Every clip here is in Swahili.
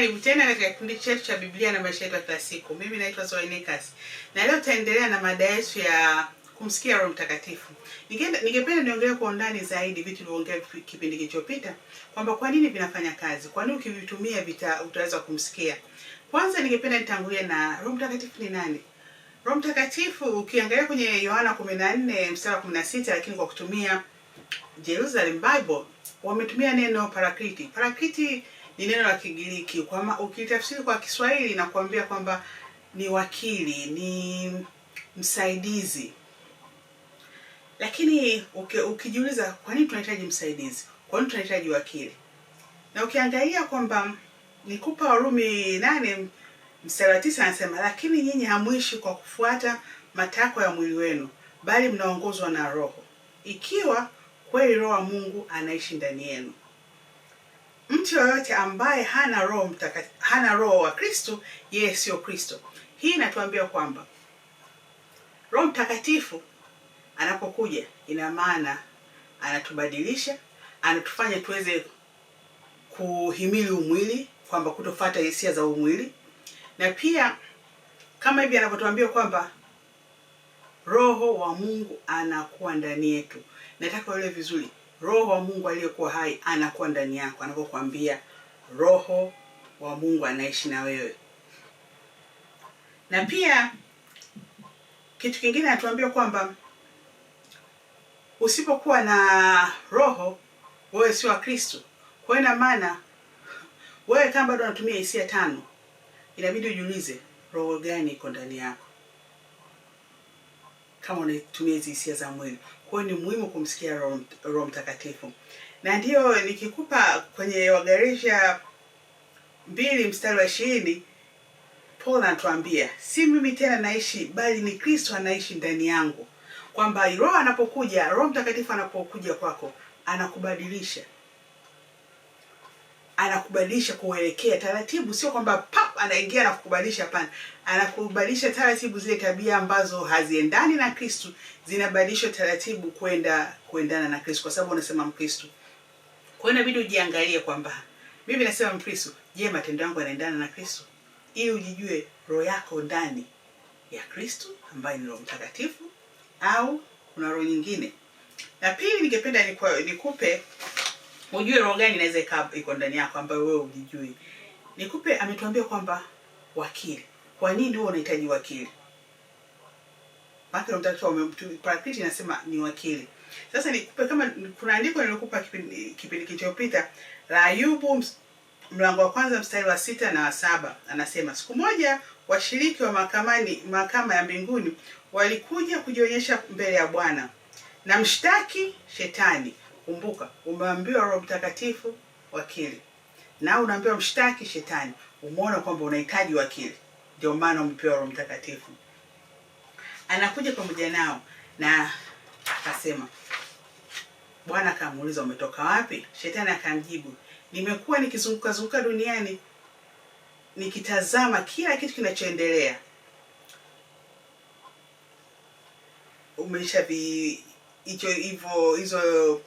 Karibu tena katika kipindi chetu cha Biblia na maisha yetu ya kila siku. Mimi naitwa Zoe Nikas. Na leo tutaendelea na mada yetu ya kumsikia Roho Mtakatifu. Ningependa niongelee kwa undani zaidi vitu vilivyoongea kipindi kilichopita, kwamba kwa nini vinafanya kazi, kwa nini ukivitumia utaweza kumsikia. Kwanza ningependa nitangulie na Roho Mtakatifu ni nani? Roho Mtakatifu ukiangalia kwenye Yohana 14 mstari wa 16, lakini kwa kutumia Jerusalem Bible wametumia neno parakliti. Parakliti ni neno la Kigiriki, kwamba ukitafsiri kwa Kiswahili na kuambia kwamba ni wakili, ni msaidizi. Lakini ukijiuliza kwa nini tunahitaji msaidizi? Kwa nini tunahitaji wakili? Na ukiangalia kwamba nikupa Warumi 8 mstari wa 9 anasema, lakini nyinyi hamuishi kwa kufuata matakwa ya mwili wenu, bali mnaongozwa na Roho, ikiwa kweli Roho wa Mungu anaishi ndani yenu. Mtu yoyote ambaye hana Roho wa Kristo, yeye sio Kristo. Hii inatuambia kwamba Roho Mtakatifu anapokuja, ina maana anatubadilisha, anatufanya tuweze kuhimili umwili, kwamba kutofuata hisia za umwili. Na pia kama hivi anapotuambia kwamba Roho wa Mungu anakuwa ndani yetu. Nataka uelewe vizuri, Roho wa Mungu aliyekuwa hai anakuwa ndani yako, anapokuambia Roho wa Mungu anaishi na wewe. Na pia kitu kingine anatuambia kwamba usipokuwa na Roho, wewe si wa Kristo. Kwa ina maana wewe kama bado unatumia hisia tano, inabidi ujiulize roho gani iko ndani yako, kama unatumia hizo hisia za mwili. Kwa hiyo ni muhimu kumsikia Roho Mtakatifu. Na ndio nikikupa kwenye Wagalatia 2 mstari wa 20, Paul anatuambia, si mimi tena naishi, bali ni Kristo anaishi ndani yangu. Kwamba Roho anapokuja, Roho Mtakatifu anapokuja kwako, anakubadilisha kuelekea taratibu. Sio kwamba pap anaingia na kukubadilisha, hapana. Anakubadilisha taratibu, zile tabia ambazo haziendani na Kristo zinabadilishwa taratibu kuendana na Kristo, kwa sababu unasema Mkristo. Kwa hiyo inabidi ujiangalie kwamba mimi nasema Mkristo, je, matendo yangu yanaendana na Kristo? Ili ujijue roho yako ndani ya Kristo ambaye ni Roho Mtakatifu au kuna roho nyingine. Na pili ningependa nikupe ujue roho gani inaweza iko ndani yako ambayo wewe hujijui. Nikupe, ametuambia kwamba wakili. Kwa nini wewe unahitaji wakili? Maana Roho Mtakatifu parakliti inasema ni wakili. Sasa nikupe, kama kuna andiko nilikupa kipindi kilichopita la Ayubu mlango wa 1 mstari wa 6 na 7, anasema, siku moja washiriki wa mahakama ya mbinguni walikuja kujionyesha mbele ya Bwana na mshtaki Shetani. Kumbuka, umeambiwa Roho Mtakatifu wakili, na unaambiwa mshtaki Shetani. Umeona kwamba unahitaji wakili, ndio maana umepewa Roho Mtakatifu. Anakuja pamoja nao na akasema, Bwana akamuuliza, umetoka wapi? Shetani akamjibu, nimekuwa nikizunguka duniani nikitazama kila kitu kinachoendelea. Hizo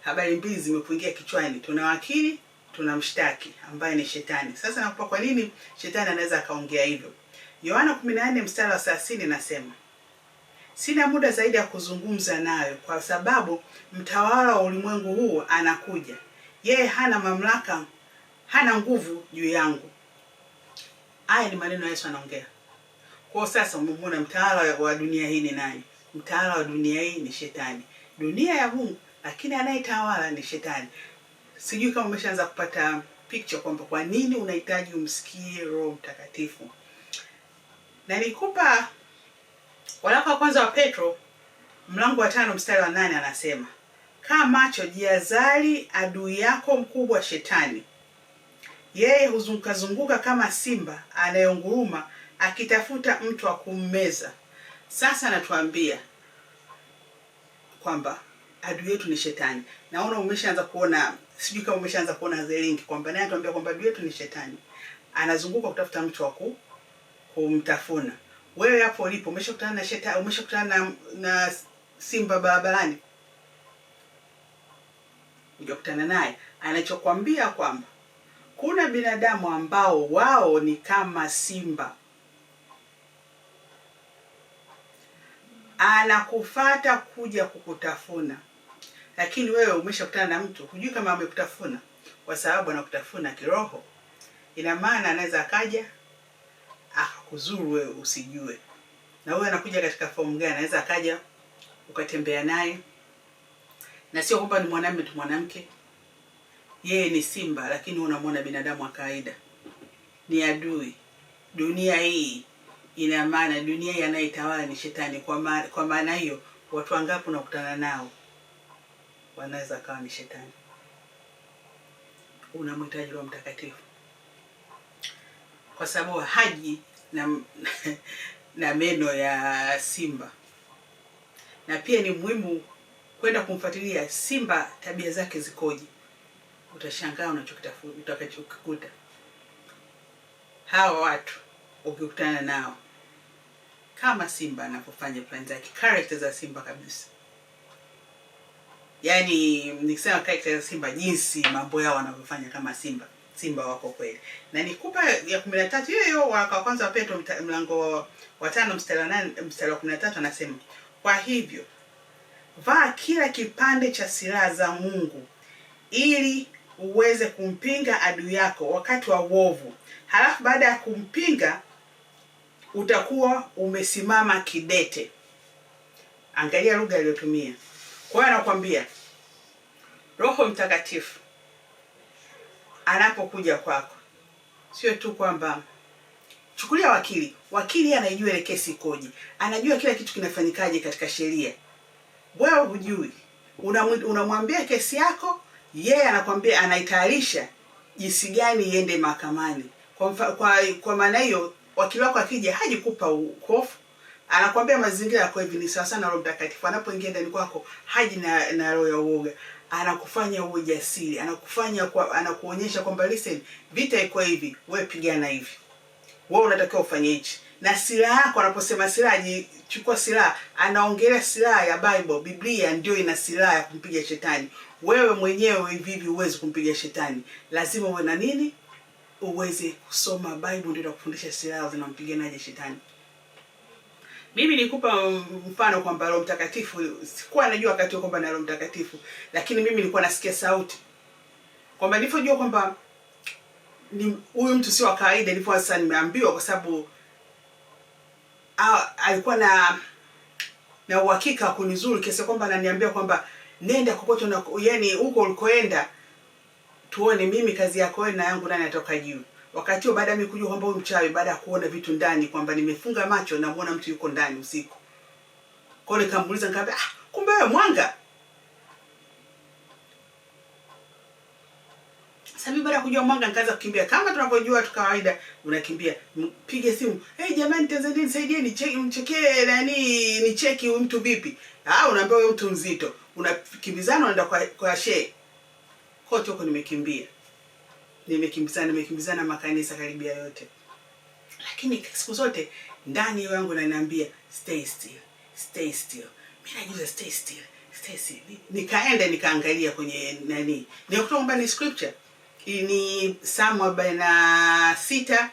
habari mbili zimekuingia kichwani. Tuna wakili, tuna mshtaki ambaye ni Shetani. Sasa nakupa kwa nini Shetani anaweza akaongea hivyo. Yohana 14 mstari wa 30 nasema, sina muda zaidi ya kuzungumza nayo, kwa sababu mtawala wa ulimwengu huu anakuja. Yeye hana mamlaka, hana nguvu juu yangu. Haya ni maneno Yesu anaongea. Kwa sasa umemwona mtawala wa dunia hii ni nani? Mtawala wa dunia hii ni Shetani. Dunia ya Mungu, lakini anayetawala ni Shetani. Sijui kama umeshaanza kupata picture kwamba kwa nini unahitaji umsikie Roho Mtakatifu. Na nikupa waraka wa kwanza wa Petro mlango wa 5 mstari wa 8, anasema, kaa macho, jihadhari adui yako mkubwa Shetani. Yeye huzunguka kama simba anayenguruma akitafuta mtu wa kummeza. Sasa anatuambia kwamba adui yetu ni Shetani. Naona umeshaanza kuona, sijui kama umeshaanza kuona the link, kwamba naye anatuambia kwamba adui yetu ni Shetani. Anazunguka kutafuta mtu wa kumtafuna. Wewe hapo ulipo umeshakutana na Shetani, umeshakutana na simba barabarani? Ujakutana naye. Anachokwambia kwamba Kuna binadamu ambao wao ni kama simba. Anakufata kuja kukutafuna. Lakini wewe umeshakutana na mtu, hujui kama amekutafuna, kwa sababu anakutafuna kiroho. Ina maana anaweza akaja akakuzuru wewe usijue. Na wewe anakuja katika form gani? Anaweza akaja ukatembea naye. Na sio kwamba ni mwanamume tu, mwanamke. Yeye ni simba, lakini unamwona binadamu wa kawaida. Ni adui. Dunia hii ina maana dunia yanayotawala ni shetani. Kwa maana hiyo, watu wangapi unakutana nao wanaweza kawa ni shetani. Unamhitaji Roho Mtakatifu, kwa sababu haji na meno ya simba. Na pia ni muhimu kwenda kumfuatilia simba, tabia zake zikoje. Utashangaa utakachokikuta. Hawa watu ukikutana nao, kama simba anapofanya plan zake, character za simba kabisa. Yaani nikisema character za simba, jinsi mambo yao wanavyofanya kama simba. Simba wako kweli. Na nikupa ya 13 hiyo waraka wa kwanza wa Petro mlango wa 5 mstari wa 13 anasema, kwa hivyo vaa kila kipande cha silaha za Mungu ili uweze kumpinga adui yako wakati wa uovu. Halafu baada ya kumpinga utakuwa umesimama kidete. Angalia lugha aliyotumia. Kwa hiyo anakuambia Roho Mtakatifu anapokuja kwako, sio tu kwamba chukulia wakili anajua ile kesi ikoje, anajua kila kitu kinafanyikaje katika sheria. Wewe hujui, unamwambia kesi yako, yeye anakuambia anaitayarisha jinsi gani iende mahakamani. Kwa maana hiyo, wakili wako akija haji kupa hofu, anakuambia mazingira yako hivi ni sawa sana. Roho Mtakatifu anapoingia ndani kwako haji na roho ya uoga, anakufanya uwe jasiri, anakuonyesha kwamba listen, vita iko hivi, wewe pigana hivi, wewe unatakiwa ufanye hichi. Na silaha yako, anaposema silaha, chukua silaha, anaongelea silaha ya Bible. Biblia ndio ina silaha ya kumpiga shetani. Wewe mwenyewe hivi uweze kumpiga shetani, lazima uwe na nini? Uweze kusoma Bible, ndio itakufundisha silaha zinampiganaje shetani. Mimi nikupa mfano kwamba Roho Mtakatifu, sikuwa najua wakati kwamba na Roho Mtakatifu, lakini mimi nilikuwa nasikia sauti. Kwamba nilipojua kwamba huyu mtu sio wa kawaida, nilipo sasa nimeambiwa, kwa sababu alikuwa na uhakika kunizuru kiasi kwamba ananiambia kwamba nenda kokote na yani huko ulikoenda tuone mimi kazi yako wewe na yangu nani atoka juu. Wakati huo baada ya mimi kujua kwamba huyu mchawi, baada ya kuona vitu ndani, kwamba nimefunga macho na muona mtu yuko ndani usiku. Kwa hiyo nikamuuliza, nikamwambia kumbe wewe mwanga. Sasa mimi baada ya kujua mwanga nikaanza kukimbia kama tunavyojua tu kawaida, unakimbia, mpige simu, hey jamani Tanzania nisaidieni, mchekee nani, ni cheki huyu mtu vipi? Unaambia huyu mtu mzito, unakimbizana unaenda kwa shehe. Kote huko nimekimbizana makanisa karibia yote. Lakini siku zote ndani yangu ananiambia stay still, stay still. Mimi najua stay still, stay still. Nikaenda nikaangalia kwenye nani, nikakuta kwamba ni scripture. Hii ni Psalm 46,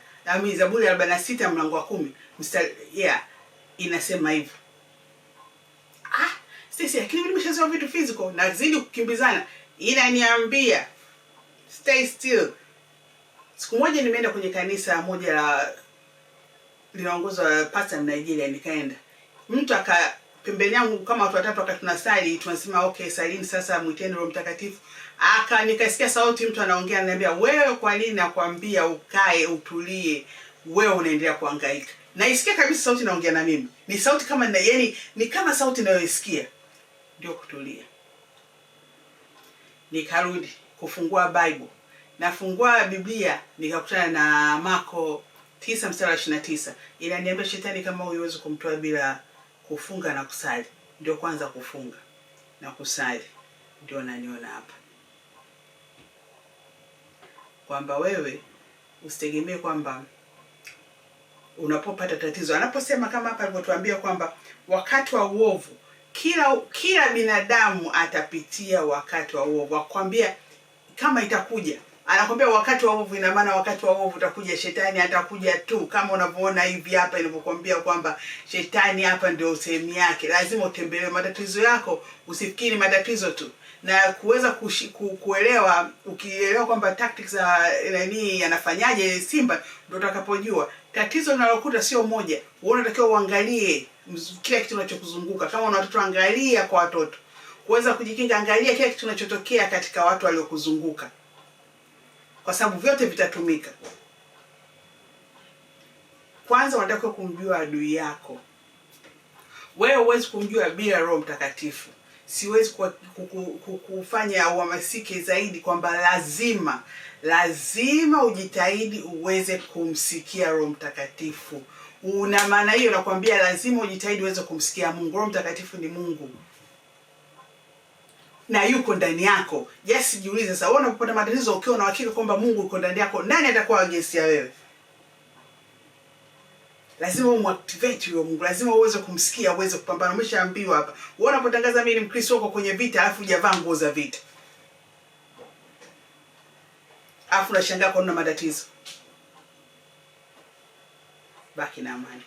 Zaburi 46 mlango wa 10 mstari inasema hivyo. Stay, lakini mimi nimeshazoea vitu physical, nazidi kukimbizana, inaniambia stay still. Siku moja nimeenda kwenye kanisa moja la linaongozwa pastor Nigeria, nikaenda. Mtu pembeni yangu kama watu watatu, wakati tunasali tunasema okay, salini sasa, mwiteni Roho Mtakatifu. Nikasikia sauti, mtu anaongea, ananiambia wewe, kwa nini nakwambia ukae utulie, wewe unaendelea kuhangaika? Naisikia kabisa sauti inaongea na mimi. Ni sauti kama yani ni kama sauti ninayoisikia. Ndio kutulia. Nikarudi kufungua Bible. Nafungua Biblia, nikakutana na Marko 9 mstari wa 29. Inaniambia shetani kama huwezi kumtoa bila kufunga na kusali. Ndio kwanza kufunga na kusali. Ndio naniona hapa. Kwamba wewe usitegemee kwamba unapopata tatizo. Anaposema kama hapa alivyotuambia kwamba wakati wa uovu, kila binadamu atapitia wakati wa uovu. Akwambia kama itakuja, Anakwambia wakati wa uovu, ina maana wakati wa uovu utakuja, shetani atakuja tu, kama unavyoona hivi hapa nilivyokuambia kwamba shetani hapa ndio sehemu yake. Lazima utembelee matatizo yako, usifikiri matatizo tu, na kuweza kuelewa. Ukielewa kwamba tactics za nani yanafanyaje Simba, ndio utakapojua tatizo linalokuta sio moja. Wewe unatakiwa uangalie kila kitu kinachokuzunguka. Kama una watoto, angalia kwa watoto. Kuweza kujikinga, angalia kila kitu kinachotokea katika watu waliokuzunguka, kwa sababu vyote vitatumika. Kwanza unataka kumjua adui yako. Wewe huwezi kumjua bila Roho Mtakatifu. Siwezi kufanya uhamasike zaidi kwamba lazima ujitahidi uweze kumsikia Roho Mtakatifu. Una maana hiyo, nakwambia lazima ujitahidi uweze kumsikia Mungu. Roho Mtakatifu ni Mungu na yuko ndani yako. Yes, jiulize sasa, wewe unapopata matatizo ukiwa na uhakika kwamba Mungu yuko ndani yako, nani atakuwa against ya wewe? Lazima umactivate huyo Mungu, lazima uweze kumsikia, uweze kupambana. Umeshaambiwa hapa, wewe unapotangaza mimi ni Mkristo, uko kwenye vita alafu hujavaa nguo za vita, alafu unashangaa kwa nini matatizo. Baki na amani.